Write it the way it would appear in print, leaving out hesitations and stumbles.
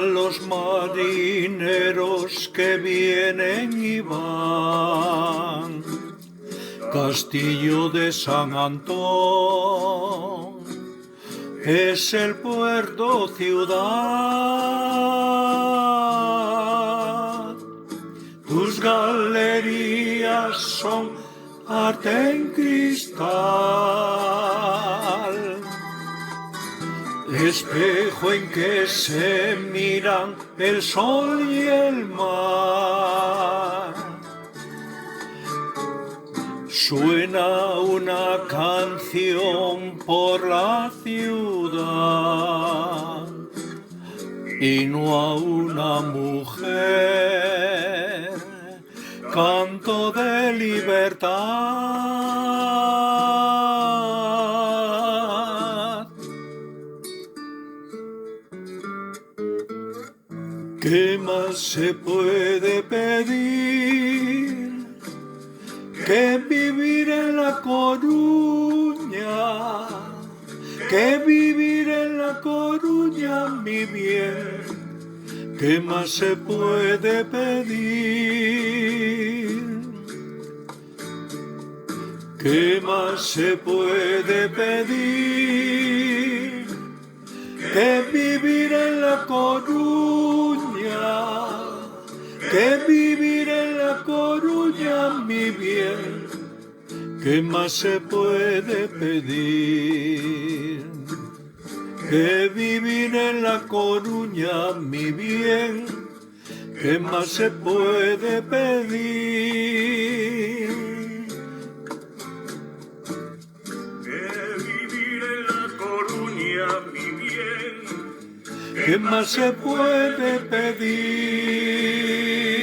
los marineros que vienen y van. Castillo de San Antón es el puerto ciudad. Tus galerías son arte en cristal, espejo en que se miran el sol y el mar. Suena una canción por la ciudad y no a una mujer, canto de libertad. ¿Qué más se puede pedir que vivir en La Coruña? Que vivir en La Coruña, mi bien. ¿Qué más se puede pedir? ¿Qué más se puede pedir que vivir en La Coruña? Que vivir en La Coruña, mi bien. ¿Qué más se puede pedir? Que vivir en La Coruña, mi bien. ¿Qué más se puede pedir? Que vivir en La Coruña, mi bien. ¿Qué más se puede pedir?